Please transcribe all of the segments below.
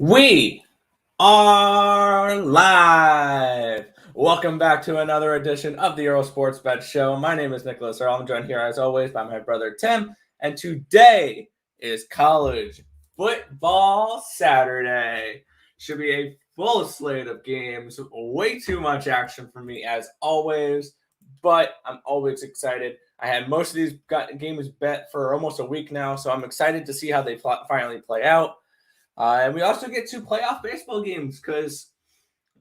We are live. Welcome back to another edition of the Earle Sports Bet Show. My name is Nicholas Earle. I'm joined here as always by my brother Tim, and today is College Football Saturday. Should be a full slate of games. Way too much action for me as always, but I'm always excited. I had most of these games bet for almost a week now, so I'm excited to see how they finally play out. And we also get 2 playoff baseball games because,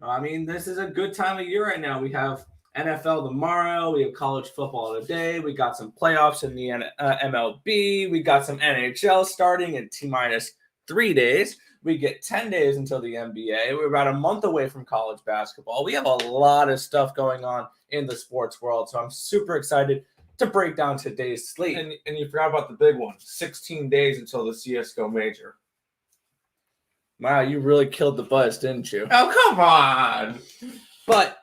this is a good time of year right now. We have NFL tomorrow. We have college football today. We got some playoffs in the MLB. We got some NHL starting in T-minus 3 days. We get 10 days until the NBA. We're about a month away from college basketball. We have a lot of stuff going on in the sports world, so I'm super excited to break down today's slate. And you forgot about the big one, 16 days until the CSGO major. Wow, you really killed the buzz, didn't you? Oh, come on. But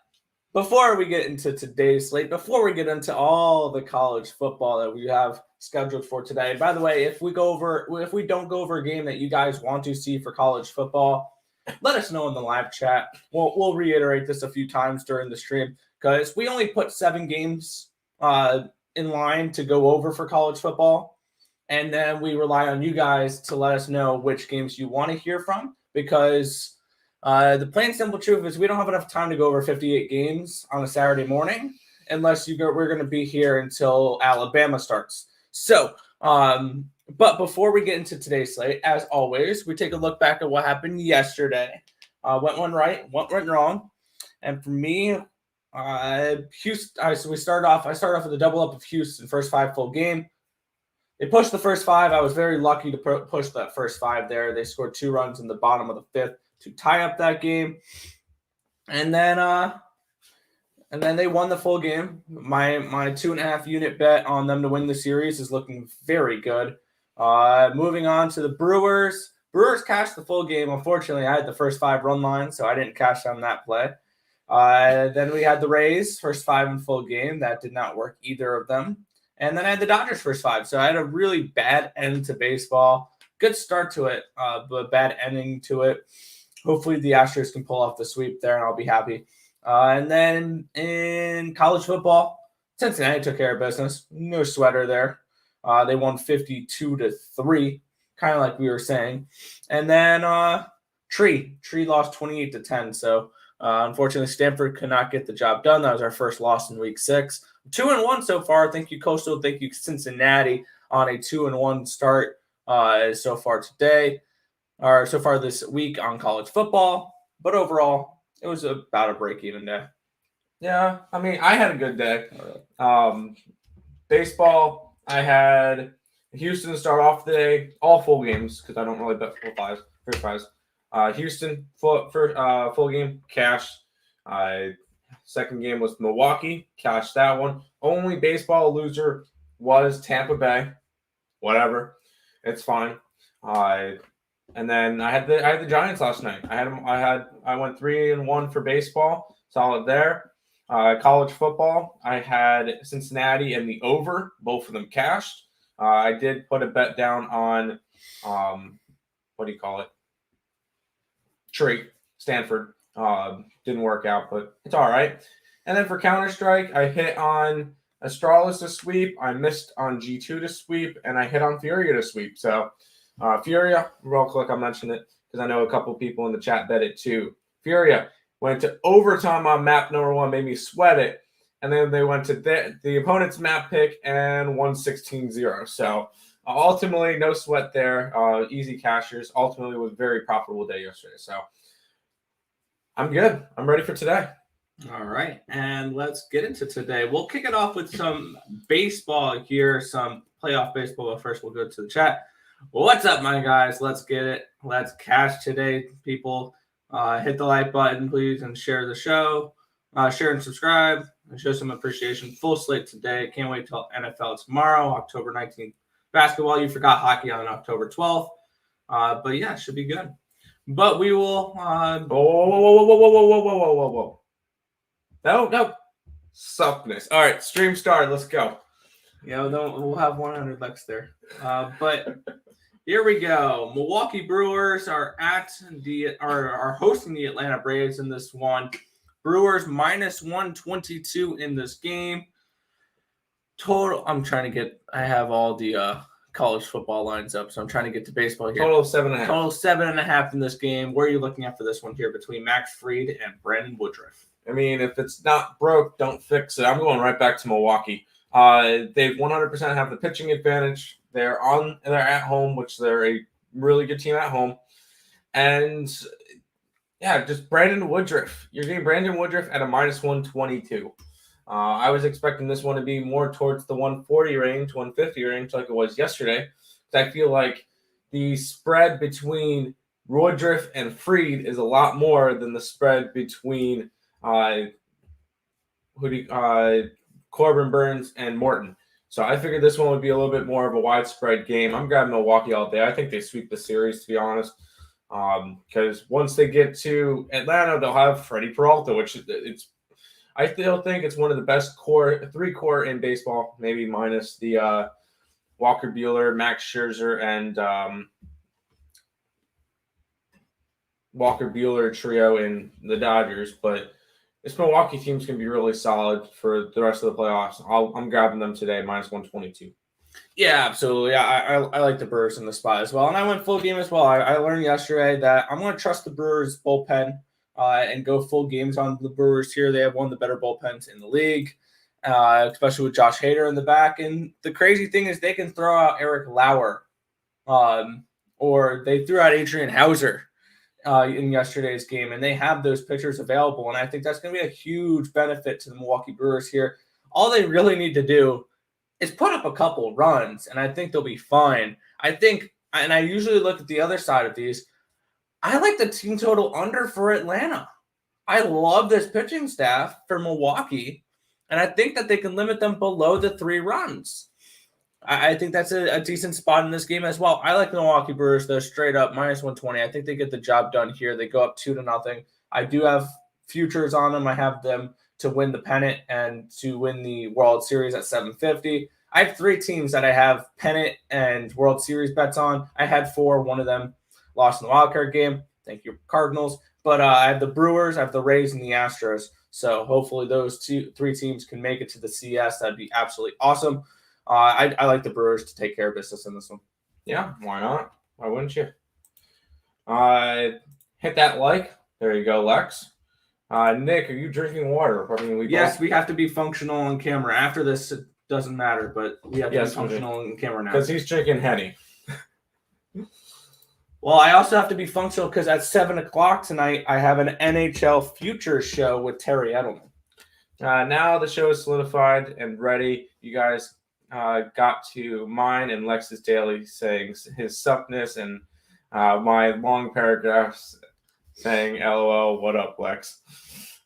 before we get into today's slate, before we get into all the college football that we have scheduled for today, by the way, if we don't go over a game that you guys want to see for college football, let us know in the live chat. We'll reiterate this a few times during the stream because we only put 7 games in line to go over for college football. And then we rely on you guys to let us know which games you want to hear from because the plain simple truth is we don't have enough time to go over 58 games on a Saturday morning unless we're going to be here until Alabama starts. So, but before we get into today's slate, as always, we take a look back at what happened yesterday. What went right, what went wrong. And for me, Houston. I started off with a double up of Houston first 5 full game. They pushed the first 5. I was very lucky to push that first 5 there. They scored 2 runs in the bottom of the 5th to tie up that game. And then they won the full game. My 2.5 unit bet on them to win the series is looking very good. Moving on to the Brewers. Brewers cashed the full game. Unfortunately, I had the first 5 run line, so I didn't cash on that play. Then we had the Rays, first 5 in full game. That did not work, either of them. And then I had the Dodgers first 5. So I had a really bad end to baseball. Good start to it, but bad ending to it. Hopefully the Astros can pull off the sweep there, and I'll be happy. And then in college football, Cincinnati took care of business. No sweater there. They won 52-3, kind of like we were saying. And then Tree lost 28-10. So unfortunately, Stanford could not get the job done. That was our first loss in week 6. 2-1 so far. Thank you, Coastal. Thank you, Cincinnati, on a 2-1 start so far today, or so far this week on college football. But overall, it was about a break-even day. Yeah, I had a good day. Baseball, I had Houston start off the day, all full games because I don't really bet first fives. Houston full game cash. Second game was Milwaukee, cashed that one. Only baseball loser was Tampa Bay. Whatever, it's fine. And then I had the Giants last night. I went 3-1 for baseball, solid there. College football, I had Cincinnati and the over, both of them cashed. I did put a bet down on Stanford. Didn't work out, but it's all right. And then for Counter-Strike, I hit on Astralis to sweep. I missed on G2 to sweep, and I hit on Furia to sweep. So Furia, real quick, I'll mention it because I know a couple people in the chat bet it too. Furia went to overtime on map number 1, made me sweat it. And then they went to the opponent's map pick and won 16-0. So ultimately, no sweat there. Easy cashers. Ultimately, was a very profitable day yesterday. So I'm good. I'm ready for today. All right, and let's get into today. We'll kick it off with some baseball here, some playoff baseball. But first, we'll go to the chat. What's up, my guys? Let's get it. Let's cash today, people. Hit the like button, please, and share the show. Share and subscribe and show some appreciation. Full slate today. Can't wait till NFL tomorrow, October 19th. Basketball, you forgot hockey on October 12th. But yeah, it should be good. But we will. Whoa. No. Softness. All right, stream started. Let's go. Yeah, we'll have 100 bucks there. But Here we go. Milwaukee Brewers are hosting the Atlanta Braves in this one. Brewers minus 122 in this game. Total. I have all the college football lines up, so I'm trying to get to baseball here. Total of 7.5. Total 7.5 in this game. Where are you looking at for this one here between Max Fried and Brandon Woodruff? I mean, if it's not broke, don't fix it. I'm going right back to Milwaukee. They 100% have the pitching advantage. They're at home, which they're a really good team at home. And yeah, just Brandon Woodruff. You're getting Brandon Woodruff at a minus 122. I was expecting this one to be more towards the 140 range, 150 range, like it was yesterday. I feel like the spread between Woodruff and Fried is a lot more than the spread between Corbin Burns and Morton. So I figured this one would be a little bit more of a widespread game. I'm grabbing Milwaukee all day. I think they sweep the series, to be honest. Because once they get to Atlanta, they'll have Freddie Peralta, which I still think it's one of the best three core in baseball, maybe minus the Walker Buehler, Max Scherzer, and Walker Buehler trio in the Dodgers. But this Milwaukee team's going to be really solid for the rest of the playoffs. I'm grabbing them today, minus 122. Yeah, absolutely. I like the Brewers in the spot as well. And I went full game as well. I learned yesterday that I'm going to trust the Brewers bullpen and go full games on the Brewers here. They have one of the better bullpens in the league, especially with Josh Hader in the back. And the crazy thing is they can throw out Eric Lauer, or they threw out Adrian Hauser in yesterday's game, and they have those pitchers available. And I think that's going to be a huge benefit to the Milwaukee Brewers here. All they really need to do is put up a couple runs, and I think they'll be fine. I think, and I usually look at the other side of these, I like the team total under for Atlanta. I love this pitching staff for Milwaukee, and I think that they can limit them below the 3 runs. I think that's a decent spot in this game as well. I like the Milwaukee Brewers, though, straight up minus 120. I think they get the job done here. They go up 2-0. I do have futures on them. I have them to win the pennant and to win the World Series at 750. I have 3 teams that I have pennant and World Series bets on. I had 4. One of them lost in the wildcard game. Thank you, Cardinals. But I have the Brewers, I have the Rays, and the Astros. So hopefully those 3 teams can make it to the CS. That'd be absolutely awesome. I like the Brewers to take care of business in this one. Yeah, why not? Why wouldn't you? Hit that like. There you go, Lex. Nick, are you drinking water? I mean, we have to be functional on camera. After this, it doesn't matter, but we have to be functional on camera now. Because he's drinking Henny. Well, I also have to be functional because at 7 o'clock tonight, I have an NHL Futures show with Terry Edelman. Now the show is solidified and ready. You guys got to mine and Lex's daily saying his suckness and my long paragraphs saying, LOL, what up, Lex?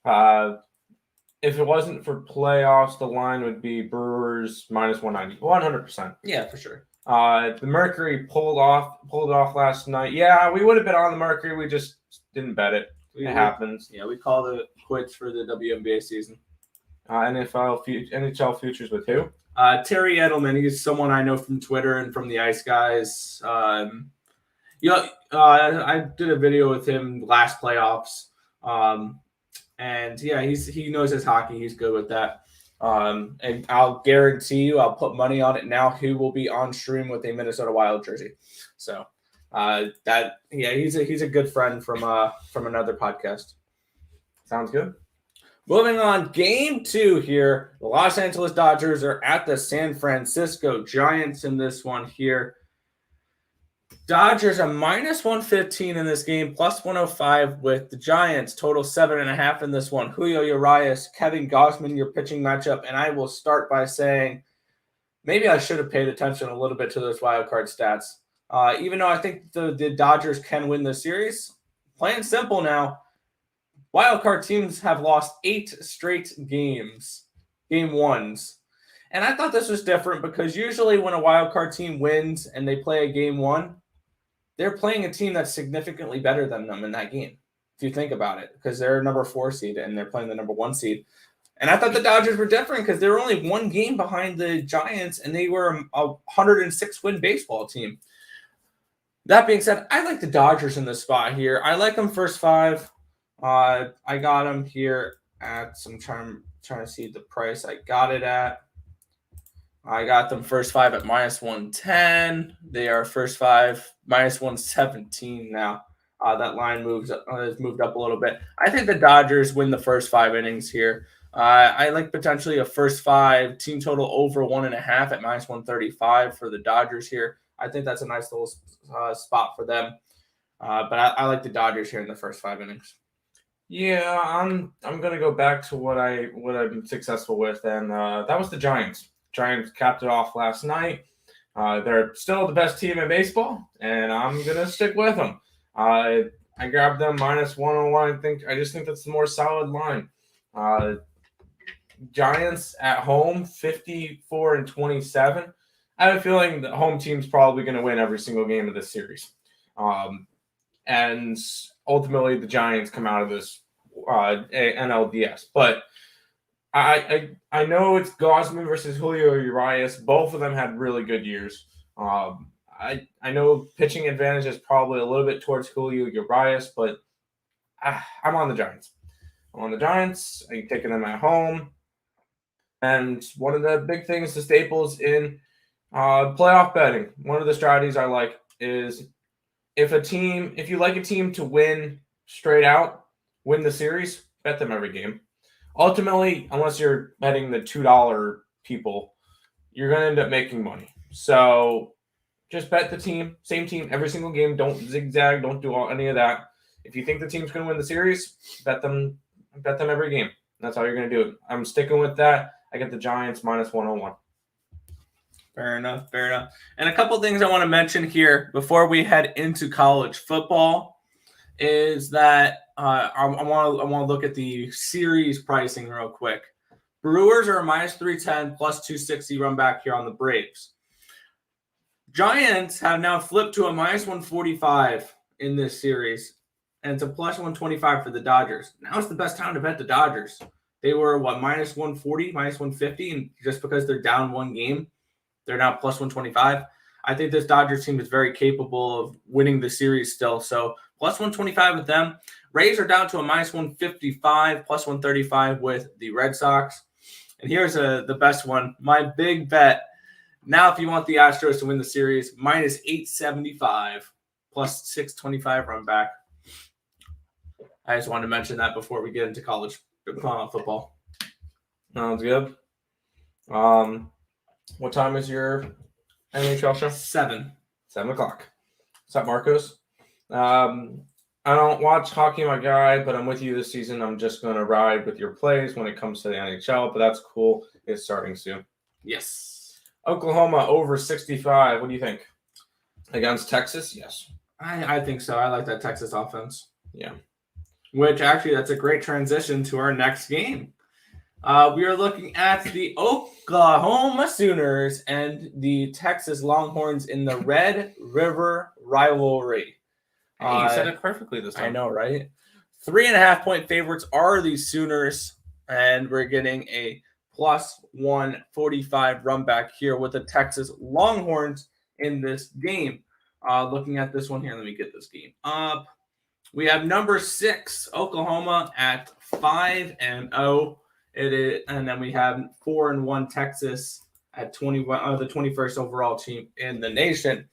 If it wasn't for playoffs, the line would be Brewers minus 190. 100%. Yeah, for sure. The Mercury pulled it off last night. Yeah, we would have been on the Mercury. We just didn't bet it. It happens. Yeah, we call it quits for the WNBA season. NHL futures with who? Terry Edelman. He's someone I know from Twitter and from the Ice Guys. I did a video with him last playoffs. And yeah, he knows his hockey. He's good with that. And I'll guarantee you, I'll put money on it now, who will be on stream with a Minnesota Wild jersey. So he's a good friend from another podcast. Sounds good. Moving on, game 2 here. The Los Angeles Dodgers are at the San Francisco Giants in this one here. Dodgers are minus 115 in this game, plus 105 with the Giants. Total 7.5 in this one. Julio Urias, Kevin Gausman, your pitching matchup. And I will start by saying maybe I should have paid attention a little bit to those wild card stats. Even though I think the Dodgers can win the series, plain simple now, wild card teams have lost 8 straight games, game ones. And I thought this was different because usually when a wild card team wins and they play a game 1, they're playing a team that's significantly better than them in that game, if you think about it, because they're a number 4 seed and they're playing the number 1 seed. And I thought the Dodgers were different because they were only 1 game behind the Giants, and they were a 106-win baseball team. That being said, I like the Dodgers in this spot here. I like them first 5. I got them here at some trying to see the price I got it at. I got them first 5 at -110. They are first 5 -117 now. That line has moved up a little bit. I think the Dodgers win the first 5 innings here. I like potentially a first 5 team total over 1.5 at -135 for the Dodgers here. I think that's a nice little spot for them. But I like the Dodgers here in the first 5 innings. Yeah, I'm gonna go back to what I'm successful with, and that was the Giants. Giants capped it off last night. They're still the best team in baseball, and I'm gonna stick with them. I grabbed them -101. I just think that's the more solid line. Giants at home, 54-27. I have a feeling the home team's probably going to win every single game of this series. And ultimately, the Giants come out of this NLDS. But I know it's Gosman versus Julio Urias. Both of them had really good years. I know pitching advantage is probably a little bit towards Julio Urias, but I'm on the Giants. I'm taking them at home. And one of the big things, the staples in playoff betting, one of the strategies I like is if you like a team to win straight out, win the series, bet them every game. Ultimately, unless you're betting the $2 people, you're going to end up making money. So just bet the same team every single game. Don't zigzag. Don't do any of that. If you think the team's going to win the series, bet them every game. That's how you're going to do it. I'm sticking with that. I get the Giants -101. Fair enough. And a couple things I want to mention here before we head into college football is that I want to look at the series pricing real quick. Brewers are a -310 +260 run back here on the Braves. Giants have now flipped to a -145 in this series, and it's a +125 for the Dodgers. Now it's the best time to bet the Dodgers. They were, -140, -150, and just because they're down one game, they're now +125. I think this Dodgers team is very capable of winning the series still. So +125 with them. Rays are down to a -155, +135 with the Red Sox. And here's the best one. My big bet. Now, if you want the Astros to win the series, -875, +625 run back. I just wanted to mention that before we get into college football. Sounds good. What time is your NHL show? 7 o'clock. What's up, Marcos? I don't watch hockey, my guy, but I'm with you this season. I'm just going to ride with your plays when it comes to the NHL, but that's cool. It's starting soon. Yes. Oklahoma over 65. What do you think? Against Texas? Yes. I think so. I like that Texas offense. Yeah. Which actually, that's a great transition to our next game. We are looking at the Oklahoma Sooners and the Texas Longhorns in the Red River rivalry. Hey, you said it perfectly this time. I know, right? 3.5-point favorites are the Sooners, and we're getting a +145 run back here with the Texas Longhorns in this game. Looking at this one here, let me get this game up. We have number 6, Oklahoma at 5-0. It is, and then we have 4-1 Texas at 21, the 21st overall team in the nation.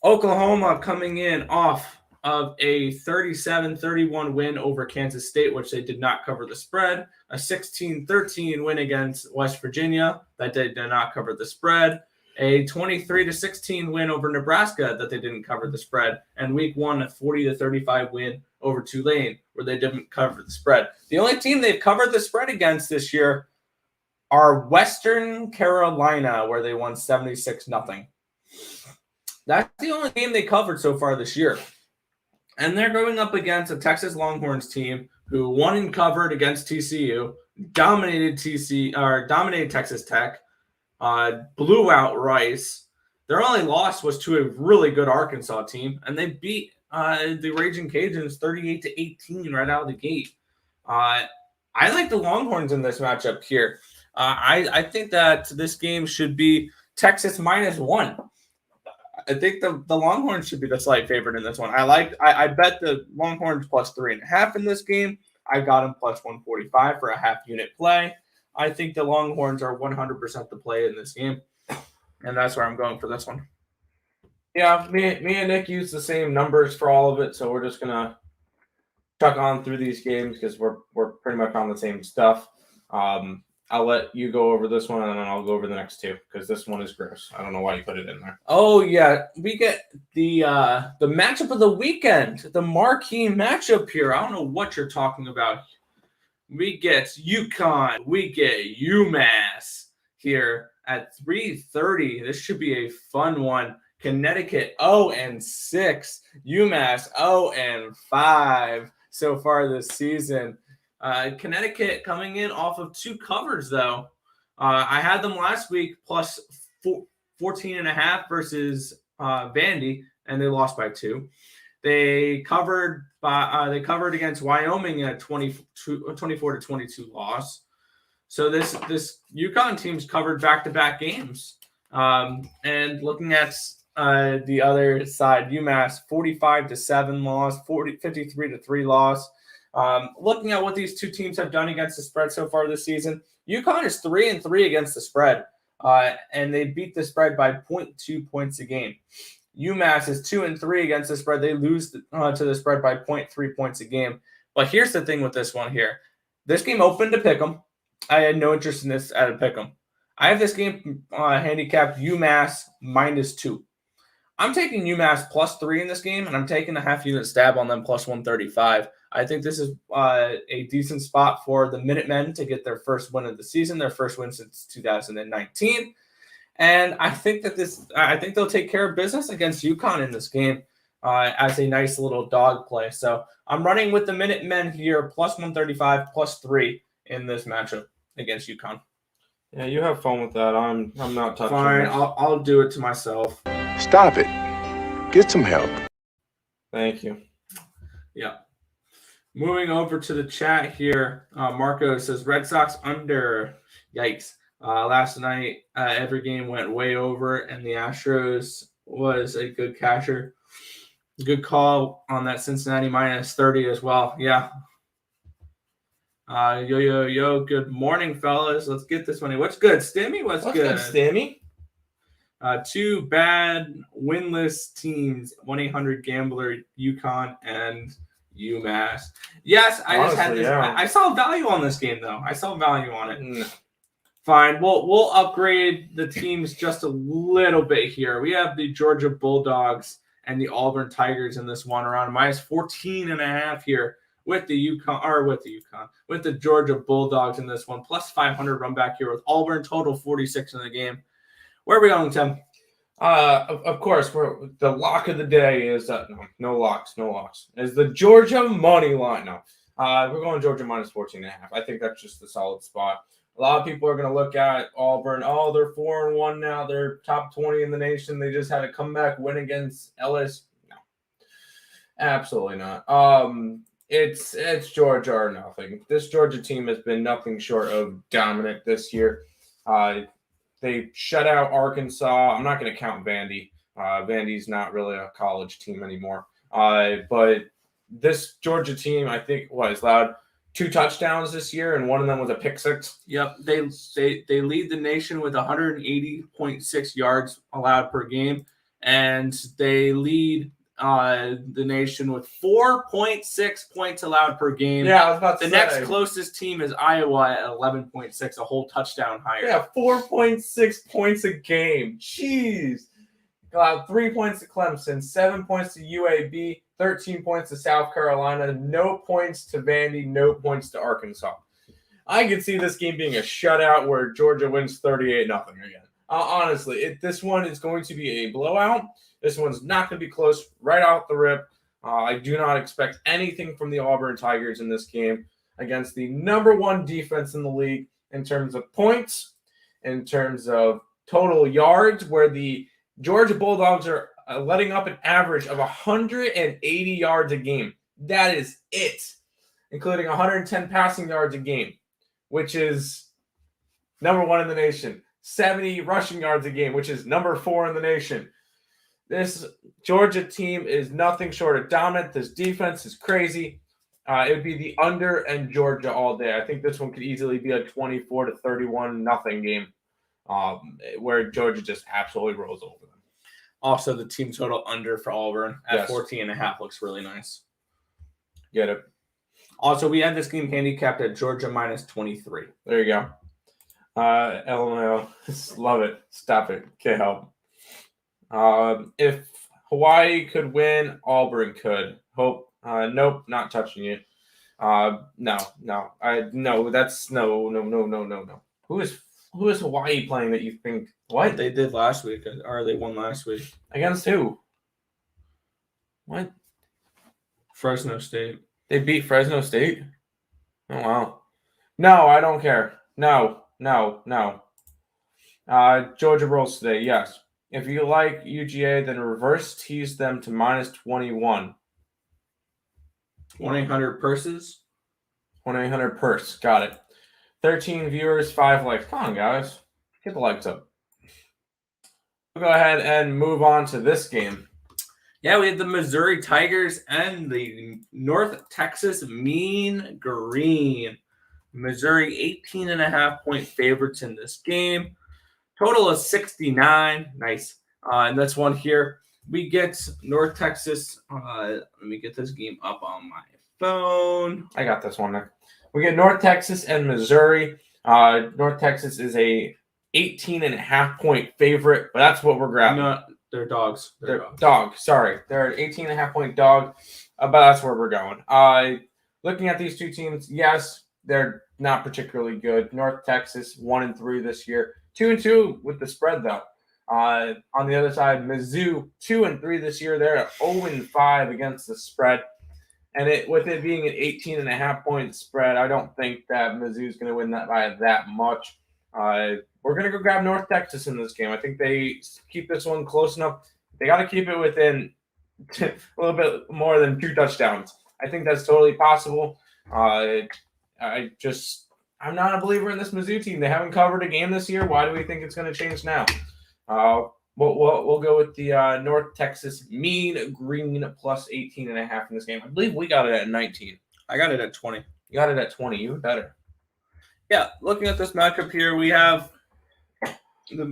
Oklahoma coming in off of a 37-31 win over Kansas State, which they did not cover the spread. A 16-13 win against West Virginia that they did not cover the spread. A 23-16 win over Nebraska that they didn't cover the spread. And week 1, a 40-35 win over Tulane where they didn't cover the spread. The only team they've covered the spread against this year are Western Carolina, where they won 76-0. That's the only game they covered so far this year. And they're going up against a Texas Longhorns team who won and covered against TCU, dominated Texas Tech, blew out Rice. Their only loss was to a really good Arkansas team, and they beat the Raging Cajuns 38-18 right out of the gate. I like the Longhorns in this matchup here. I think that this game should be Texas -1. I think the Longhorns should be the slight favorite in this one. I bet the Longhorns plus 3.5 in this game. I got them plus 145 for a half unit play. I think the Longhorns are 100% the play in this game, and that's where I'm going for this one. Yeah, me and Nick use the same numbers for all of it, so we're just gonna chuck on through these games because we're pretty much on the same stuff. I'll let you go over this one, and then I'll go over the next two because this one is gross. I don't know why you put it in there. Oh yeah, we get the matchup of the weekend, the marquee matchup here. I don't know what you're talking about. We get UConn, we get UMass here at 3:30. This should be a fun one. Connecticut 0-6, UMass 0-5 so far this season. Connecticut coming in off of 2 covers, though. I had them last week plus 14.5 versus Vandy, and they lost by 2. They covered against Wyoming in a 24-22 loss. So this UConn team's covered back-to-back games. And looking at the other side, UMass 45-7 loss, 53-3 loss. Looking at what these two teams have done against the spread so far this season, UConn is 3-3 against the spread, and they beat the spread by 0.2 points a game. UMass is 2-3 against the spread. They lose to the spread by 0.3 points a game. But here's the thing with this one here. This game opened to pick 'em. I had no interest in this at a pick 'em. I have this game handicapped UMass -2. I'm taking UMass +3 in this game, and I'm taking a half unit stab on them plus 135. I think this is a decent spot for the Minutemen to get their first win of the season, their first win since 2019. And I think they'll take care of business against UConn in this game as a nice little dog play. So I'm running with the Minutemen here, plus 135, +3 in this matchup against UConn. Yeah, you have fun with that. I'm not touching. Fine, I'll do it to myself. Stop it. Get some help. Thank you. Yeah. Moving over to the chat here, Marco says Red Sox under. Yikes. Last night, every game went way over, and the Astros was a good casher. Good call on that Cincinnati -30 as well. Yeah. Yo. Good morning, fellas. Let's get this one. What's good, Stimmy? What's good, Stimmy? 2 bad winless teams, 1-800-GAMBLER, UConn, and UMass. Yes, I just had this. Yeah. I saw value on this game, though. I saw value on it. Fine. We'll upgrade the teams just a little bit here. We have the Georgia Bulldogs and the Auburn Tigers in this one around -14.5 here with the Georgia Bulldogs in this one, plus 500 run back here with Auburn, total 46 in the game. Where are we going, Tim? Of course, the lock of the day is no locks. Is the Georgia money line? No, we're going Georgia -14.5. I think that's just a solid spot. A lot of people are going to look at Auburn. Oh, they're 4-1 now. They're top 20 in the nation. They just had a comeback win against LSU. No, absolutely not. It's Georgia or nothing. This Georgia team has been nothing short of dominant this year. They shut out Arkansas. I'm not going to count Vandy. Vandy's not really a college team anymore. But this Georgia team, I think, has allowed 2 touchdowns this year, and one of them was a pick 6. Yep, they lead the nation with 180.6 yards allowed per game, and they lead the nation with 4.6 points allowed per game. Yeah, I was about to say. The next closest team is Iowa at 11.6, a whole touchdown higher. Yeah, 4.6 points a game. Jeez. Allowed 3 points to Clemson, 7 points to UAB, 13 points to South Carolina, no points to Vandy, no points to Arkansas. I could see this game being a shutout where Georgia wins 38-0 again. Honestly, this one is going to be a blowout. This one's not going to be close right off the rip. I do not expect anything from the Auburn Tigers in this game against the number 1 defense in the league in terms of points, in terms of total yards, where the Georgia Bulldogs are letting up an average of 180 yards a game. That is it, including 110 passing yards a game, which is number 1 in the nation. 70 rushing yards a game, which is number 4 in the nation. This Georgia team is nothing short of dominant. This defense is crazy. It would be the under and Georgia all day. I think this one could easily be a 24-31 nothing game, where Georgia just absolutely rolls over them. Also, the team total under for Auburn at Yes. 14.5 looks really nice. Get it? Also, we had this game handicapped at Georgia minus 23. There you go. LMAO. Love it. Stop it. Can't help. If Hawaii could win, Auburn could. Hope. Nope, not touching it. No. That's no. Who is Hawaii playing that you think what? They did last week, or they won last week. Against who? What? Fresno State. They beat Fresno State? Oh wow. No, I don't care. No. Georgia rolls today, yes. If you like UGA, then reverse tease them to minus 21. 1-800 purses. 1-800 purse. Got it. 13 viewers, 5 likes. Come on, guys. Get the likes up. We'll go ahead and move on to this game. Yeah, we had the Missouri Tigers and the North Texas Mean Green. Missouri 18.5-point favorites in this game. Total of 69. Nice. And this one here, we get North Texas. Let me get this game up on my phone. I got this one there. We get North Texas and Missouri. North Texas is a 18.5-point favorite, but that's what we're grabbing. No, they're dogs. They're dogs. Sorry. They're an 18.5-point dog, but that's where we're going. Looking at these two teams, yes, they're not particularly good. North Texas 1-3 this year, 2-2 with the spread though. On the other side, Mizzou 2-3 this year. They're at 0-5 against the spread, and with it being an 18.5-point spread, I don't think that Mizzou's going to win that by that much. We're going to go grab North Texas in this game. I think they keep this one close enough. They got to keep it within a little bit more than 2 touchdowns. I think that's totally possible. I'm not a believer in this Mizzou team. They haven't covered a game this year. Why do we think it's going to change now? We'll go with the North Texas Mean Green plus 18.5 in this game. I believe we got it at 19. I got it at 20. You got it at 20. You better. Yeah, looking at this matchup here, we have the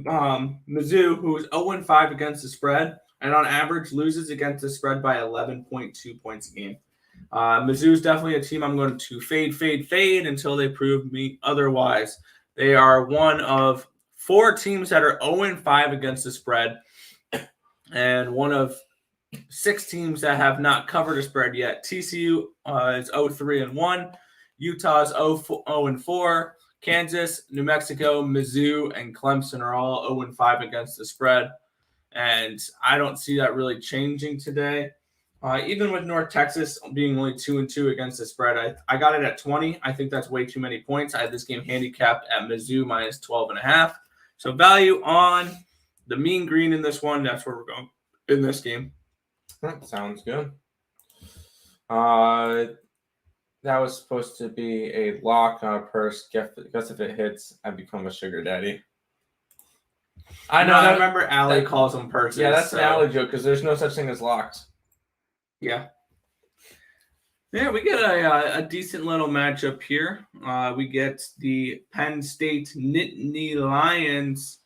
Mizzou, who is 0-5 against the spread, and on average loses against the spread by 11.2 points a game. Mizzou is definitely a team I'm going to fade until they prove me otherwise. They are one of 4 teams that are 0-5 against the spread, and one of 6 teams that have not covered a spread yet. TCU is 0-3-1. Utah is 0-4. Kansas, New Mexico, Mizzou, and Clemson are all 0-5 against the spread. And I don't see that really changing today. Even with North Texas being only 2-2 against the spread, I got it at 20. I think that's way too many points. I had this game handicapped at Mizzou minus 12.5. So value on the Mean Green in this one. That's where we're going in this game. That sounds good. That was supposed to be a lock on a purse. Guess if it hits, I become a sugar daddy. I know. I remember Allie calls them purses. Yeah, that's an Allie joke because there's no such thing as locks. Yeah. Yeah, we get a decent little matchup here. We get the Penn State Nittany Lions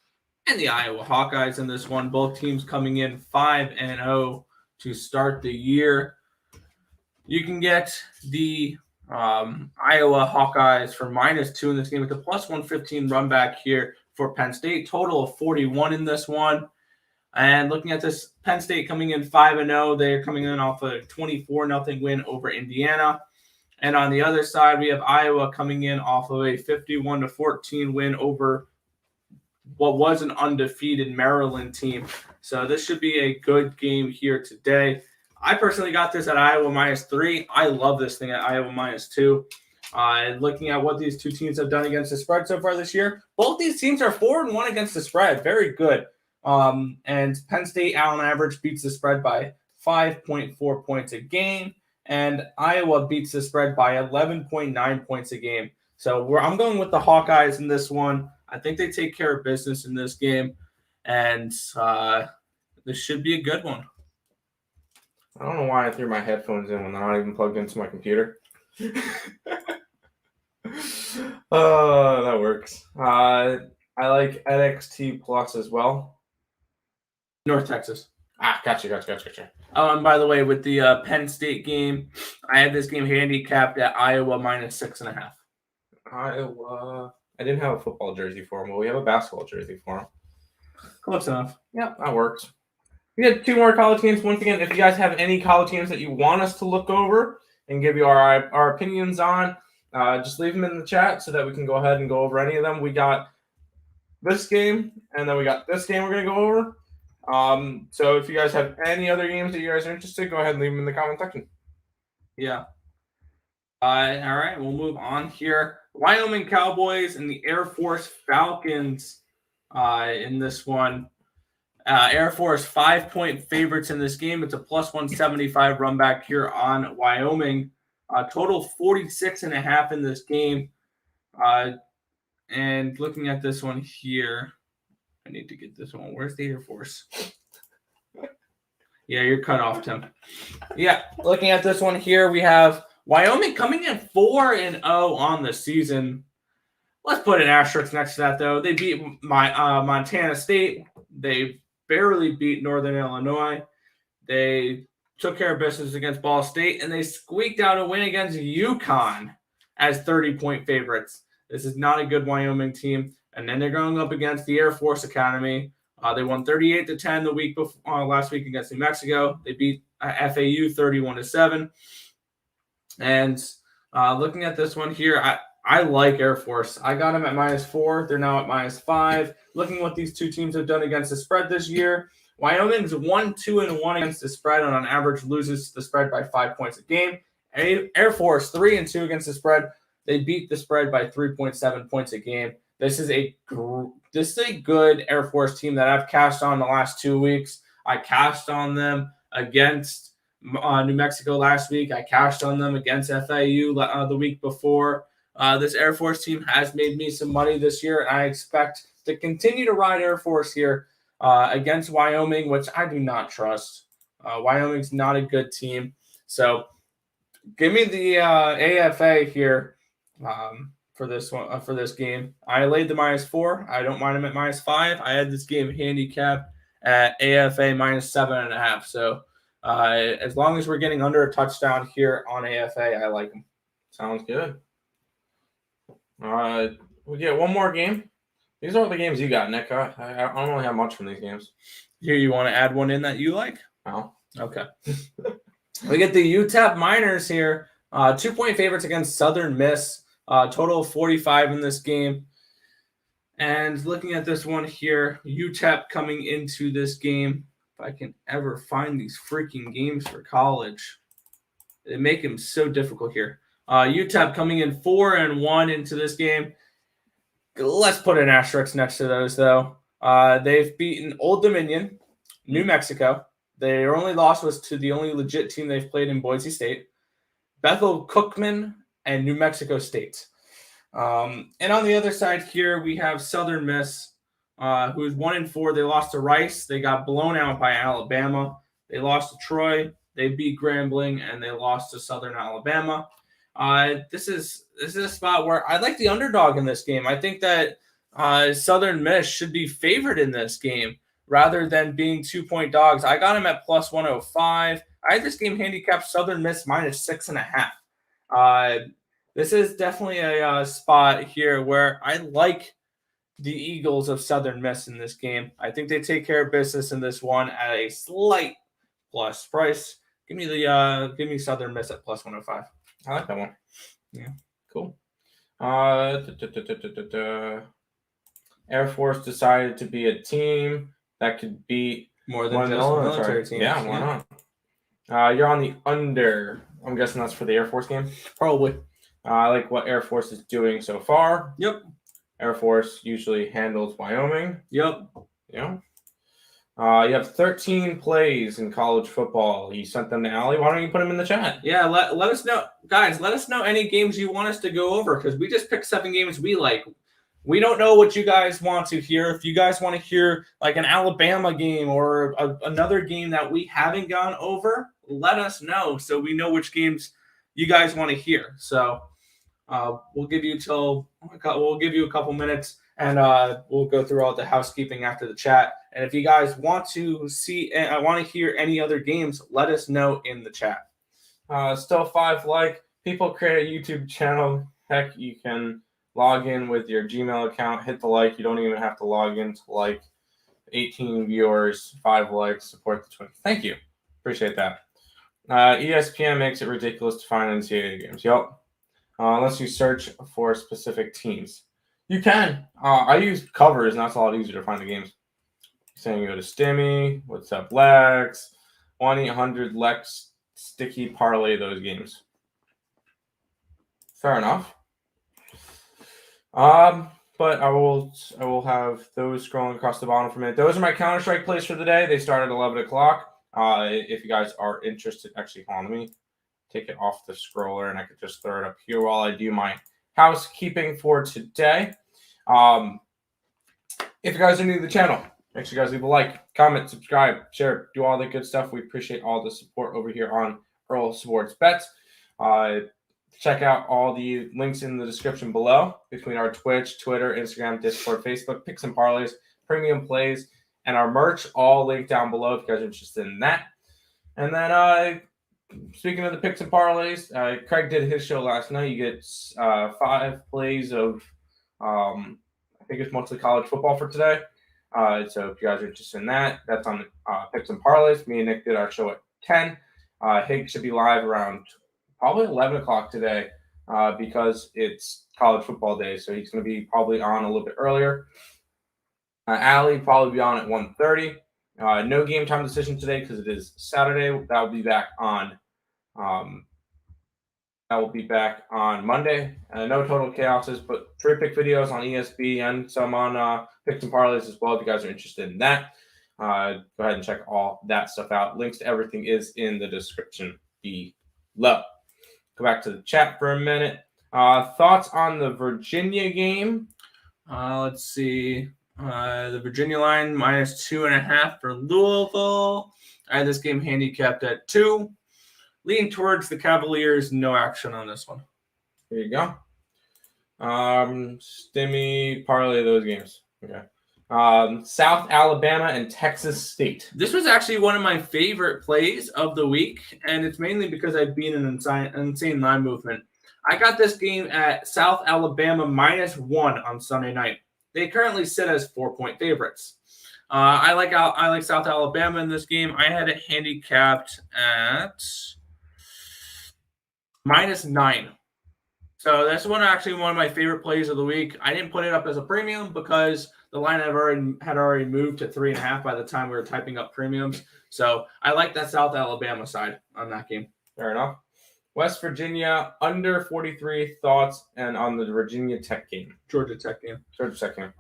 and the Iowa Hawkeyes in this one. Both teams coming in 5-0 to start the year. You can get the Iowa Hawkeyes for -2 in this game with a +115 run back here for Penn State. Total of 41 in this one. And looking at this, Penn State coming in 5-0. They're coming in off a 24-0 win over Indiana. And on the other side, we have Iowa coming in off of a 51-14 win over what was an undefeated Maryland team. So this should be a good game here today. I personally got this at Iowa -3. I love this thing at Iowa -2. Looking at what these two teams have done against the spread so far this year, both these teams are 4-1 against the spread. Very good. And Penn State, on average, beats the spread by 5.4 points a game, and Iowa beats the spread by 11.9 points a game. So I'm going with the Hawkeyes in this one. I think they take care of business in this game, and This should be a good one. I don't know why I threw my headphones in when they're not even plugged into my computer. That works. I like NXT Plus as well. North Texas. Gotcha. Oh, and by the way, with the Penn State game, I have this game handicapped at Iowa -6.5. Iowa. I didn't have a football jersey for him, but we have a basketball jersey for him. Close enough. Yeah, that works. We had 2 more college games. Once again, if you guys have any college games that you want us to look over and give you our opinions on, just leave them in the chat so that we can go ahead and go over any of them. We got this game, and then we got this game we're going to go over. So if you guys have any other games that you guys are interested, go ahead and leave them in the comment section. Yeah. All right, we'll move on here. Wyoming Cowboys and the Air Force Falcons in this one. Air Force 5-point favorites in this game. It's a +175 run back here on Wyoming. Total 46.5 in this game. And looking at this one here, I need to get this one. Where's the Air Force? Yeah, you're cut off, Tim. Yeah, looking at this one here, we have Wyoming coming in 4-0 on the season. Let's put an asterisk next to that, though. They beat Montana State. They barely beat Northern Illinois. They took care of business against Ball State, and they squeaked out a win against UConn as 30-point favorites. This is not a good Wyoming team. And then they're going up against the Air Force Academy. They won 38-10 the week before last week against New Mexico. They beat FAU 31-7. And looking at this one here, I like Air Force. I got them at -4. They're now at -5. Looking at what these two teams have done against the spread this year, Wyoming's 1-2-1 against the spread, and on average loses the spread by 5 points a game. Air Force 3-2 against the spread. They beat the spread by 3.7 points a game. This is a good Air Force team that I've cashed on the last 2 weeks. I cashed on them against New Mexico last week. I cashed on them against FAU the week before. This Air Force team has made me some money this year, and I expect to continue to ride Air Force here against Wyoming, which I do not trust. Wyoming's not a good team. So give me the AFA here for this one for this game. I laid the -4. I don't mind them at -5. I had this game handicapped at AFA -7.5. So as long as we're getting under a touchdown here on AFA, I like them. Sounds good. We get one more game. These are all the games you got, Nick. I don't really have much from these games. Here, you want to add one in that you like? No. Okay. We get the UTEP Miners here. 2-point favorites against Southern Miss. Total of 45 in this game. And looking at this one here, UTEP coming into this game. If I can ever find these freaking games for college, they make them so difficult here. UTEP coming in 4-1 into this game. Let's put an asterisk next to those, though. They've beaten Old Dominion, New Mexico. Their only loss was to the only legit team they've played in Boise State, Bethel Cookman, and New Mexico State. And on the other side here, we have Southern Miss, who's 1-4. They lost to Rice. They got blown out by Alabama. They lost to Troy. They beat Grambling, and they lost to Southern Alabama. This is a spot where I like the underdog in this game. I think that Southern Miss should be favored in this game rather than being 2-point dogs. I got them at +105. I had this game handicapped Southern Miss -6.5. This is definitely a spot here where I like the Eagles of Southern Miss in this game. I think they take care of business in this one at a slight plus price. Give me Southern Miss at +105. I like that one. Yeah. Cool. Air Force decided to be a team that could beat more than just military teams. Yeah, why not? You're on the under. I'm guessing that's for the Air Force game? Probably. I like what Air Force is doing so far. Yep. Air Force usually handles Wyoming. Yep. Yeah. You have 13 plays in college football. You sent them to Allie. Why don't you put them in the chat? Yeah, let us know. Guys, let us know any games you want us to go over because we just picked 7 games we like. We don't know what you guys want to hear. If you guys want to hear like an Alabama game or another game that we haven't gone over, let us know so we know which games you guys want to hear. So we'll give you a couple minutes, and we'll go through all the housekeeping after the chat. And if you guys want to hear any other games, let us know in the chat. Still 5 like. People create a YouTube channel. Heck, you can log in with your Gmail account, hit the like. You don't even have to log in to like. 18 viewers, 5 likes, support the Twins. Thank you. Appreciate that. ESPN makes it ridiculous to find NCAA games. Yep. Unless you search for specific teams. You can. I use covers, and that's a lot easier to find the games. Saying go to Stimmy, what's up, Lex, 1-800-LEX, sticky parlay those games. Fair enough. But I will have those scrolling across the bottom for a minute. Those are my Counter-Strike plays for the day. They start at 11 o'clock. If you guys are interested, actually, hold on, let me take it off the scroller, and I could just throw it up here while I do my housekeeping for today. If you guys are new to the channel, make sure you guys leave a like, comment, subscribe, share, do all the good stuff. We appreciate all the support over here on Earle Sports Bets. Check out all the links in the description below between our Twitch, Twitter, Instagram, Discord, Facebook, Picks and Parleys, Premium Plays, and our merch, all linked down below if you guys are interested in that. And then, speaking of the Picks and Parleys, Craig did his show last night. You get 5 plays of, I think it's mostly college football for today. So if you guys are interested in that, that's on Picks and Parleys. Me and Nick did our show at 10. Higgs should be live around probably 11 o'clock today because it's college football day. So he's going to be probably on a little bit earlier. Allie probably be on at 1:30. No game time decision today because it is Saturday. That will be back on Monday. No total chaoses, but 3 pick videos on ESB and some on Picks and Parleys as well if you guys are interested in that. Go ahead and check all that stuff out. Links to everything is in the description below. Go back to the chat for a minute. Thoughts on the Virginia game? Let's see. The Virginia line -2.5 for Louisville. I had this game handicapped at 2. Leaning towards the Cavaliers. No action on this one. There you go. Stimmy, parlay those games. Okay. South Alabama and Texas State. This was actually one of my favorite plays of the week, and it's mainly because I've been an insane line movement. I got this game at South Alabama -1 on Sunday night. They currently sit as 4-point favorites. I like South Alabama in this game. I had it handicapped at -9. So that's actually one of my favorite plays of the week. I didn't put it up as a premium because the line had already moved to 3.5 by the time we were typing up premiums. So I like that South Alabama side on that game. Fair enough. West Virginia under 43 thoughts and on the Virginia Tech game. Georgia Tech game.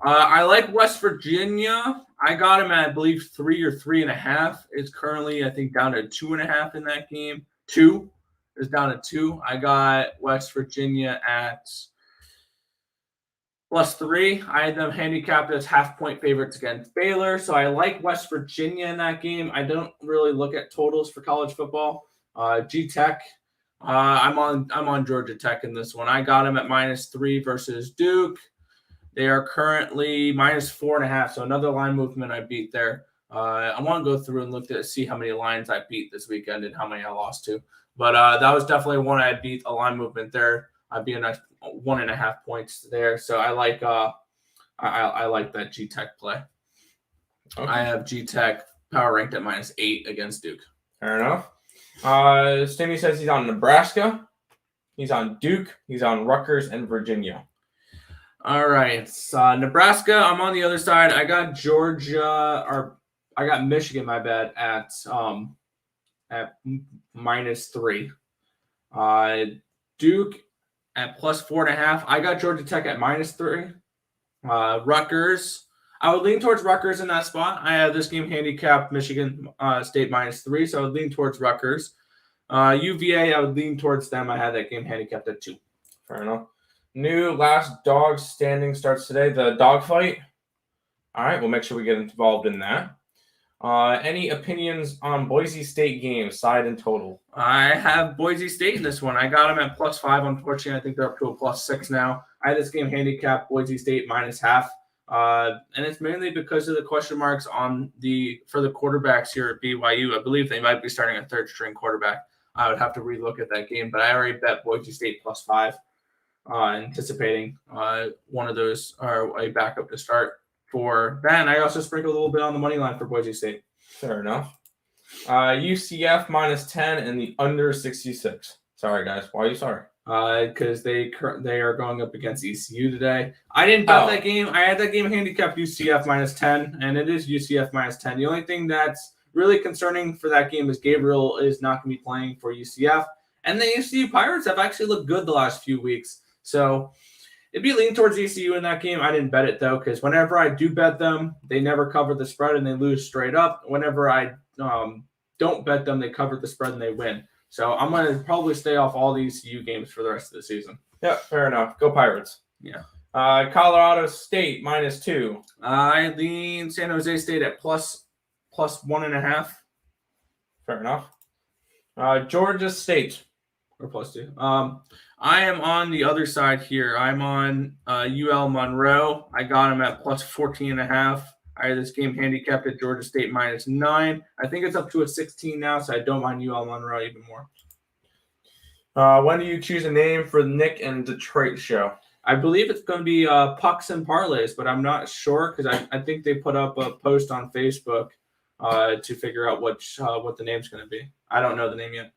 I like West Virginia. I got him at, I believe, 3 or 3.5. It's currently, I think, down to 2.5 in that game. 2 is down to 2. I got West Virginia at +3. I had them handicapped as half-point favorites against Baylor. So I like West Virginia in that game. I don't really look at totals for college football. G-Tech. I'm on Georgia Tech in this one. I got them at -3 versus Duke. They are currently -4.5, so another line movement I beat there. I want to go through and look at see how many lines I beat this weekend and how many I lost to. But that was definitely one I beat a line movement there. I'd be a nice 1.5 points there. So I like I like that G-Tech play. Okay. I have G-Tech power ranked at -8 against Duke. Fair enough. Stimmy says he's on Nebraska, he's on Duke, he's on Rutgers and Virginia. All right, Nebraska. I'm on the other side. I got Georgia, or I got Michigan. My bad at -3. Duke at +4.5. I got Georgia Tech at -3. Rutgers. I would lean towards Rutgers in that spot. I have this game handicapped Michigan State -3, so I would lean towards Rutgers. UVA, I would lean towards them. I had that game handicapped at 2. Fair enough. New last dog standing starts today. The dog fight. All right, we'll make sure we get involved in that. Any opinions on Boise State games, side and total? I have Boise State in this one. I got them at +5. Unfortunately, I think they're up to a +6 now. I had this game handicapped Boise State -0.5. And it's mainly because of the question marks for the quarterbacks here at BYU. I believe they might be starting a third-string quarterback. I would have to relook at that game, but I already bet Boise State +5, anticipating one of those or a backup to start for that. And I also sprinkled a little bit on the money line for Boise State. Fair enough. UCF -10 and the under 66. Sorry, guys. Why are you sorry? Because they are going up against ECU today. I didn't bet that game. I had that game handicapped UCF -10, and it is UCF -10. The only thing that's really concerning for that game is Gabriel is not going to be playing for UCF, and the ECU Pirates have actually looked good the last few weeks. So it'd be leaning towards ECU in that game. I didn't bet it though, because whenever I do bet them, they never cover the spread and they lose straight up. Whenever I don't bet them, they cover the spread and they win. So I'm going to probably stay off all these ECU games for the rest of the season. Yeah, fair enough. Go Pirates. Yeah. Colorado State -2. I lean San Jose State at +1.5. Fair enough. Georgia State. Or +2. I am on the other side here. I'm on UL Monroe. I got him at +14.5. I had this game handicapped at Georgia State -9. I think it's up to a 16 now, so I don't mind UL Monroe even more. When do you choose a name for the Nick and Detroit show? I believe it's going to be Pucks and Parleys, but I'm not sure because I think they put up a post on Facebook to figure out what the name's going to be. I don't know the name yet.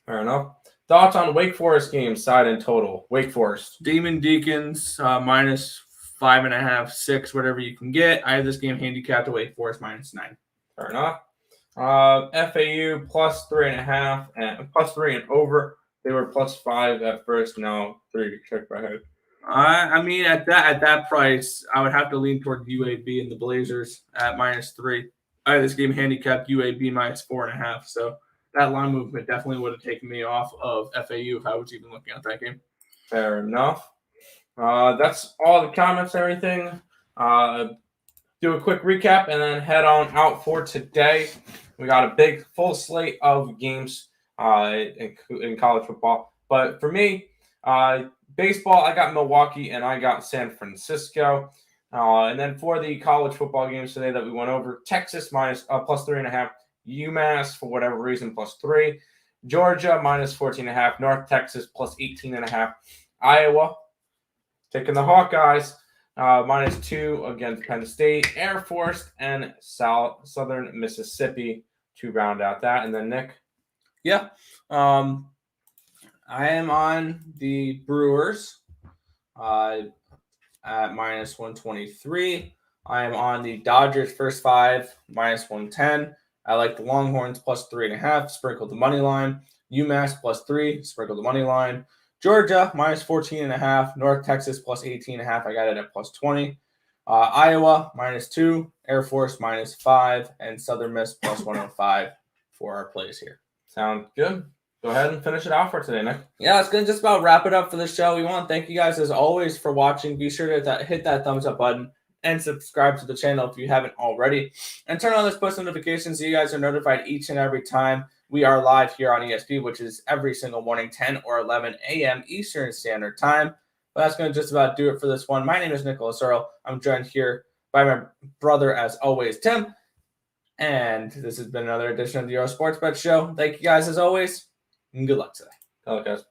Fair enough. Thoughts on Wake Forest games, side and total? Wake Forest. Demon Deacons -5.5, 6, whatever you can get. I have this game handicapped to Wake Forest -9. Fair enough. FAU +3.5 and +3 and over. They were +5 at first. Now 3 to check my head. I mean, at that price, I would have to lean toward UAB and the Blazers at -3. I have this game handicapped UAB -4.5. So that line movement definitely would have taken me off of FAU if I was even looking at that game. Fair enough. That's all the comments and everything. Do a quick recap and then head on out for today. We got a big full slate of games in college football. But for me, baseball, I got Milwaukee and I got San Francisco. And then for the college football games today that we went over, Texas +3.5. UMass, for whatever reason, +3. Georgia -14.5. North Texas +18.5. Iowa taking the Hawkeyes -2 against Penn State. Air Force and Southern Mississippi to round out that. And then Nick. Yeah. I am on the Brewers at -123. I am on the Dodgers first 5 -110. I like the Longhorns +3.5, sprinkled the money line. UMass +3, sprinkled the money line. Georgia -14.5. North Texas +18.5. I got it at +20. Iowa -2. Air Force -5. And Southern Miss +105 for our plays here. Sounds good. Go ahead and finish it out for today, Nick. Yeah, that's going to just about wrap it up for the show. We want to thank you guys as always for watching. Be sure to hit that thumbs up button and subscribe to the channel if you haven't already. And turn on those post notifications so you guys are notified each and every time we are live here on ESP, which is every single morning, 10 or 11 a.m. Eastern Standard Time. But that's going to just about do it for this one. My name is Nicholas Earle. I'm joined here by my brother, as always, Tim. And this has been another edition of the Euro Sports Bet Show. Thank you guys as always, and good luck today. Good luck, guys.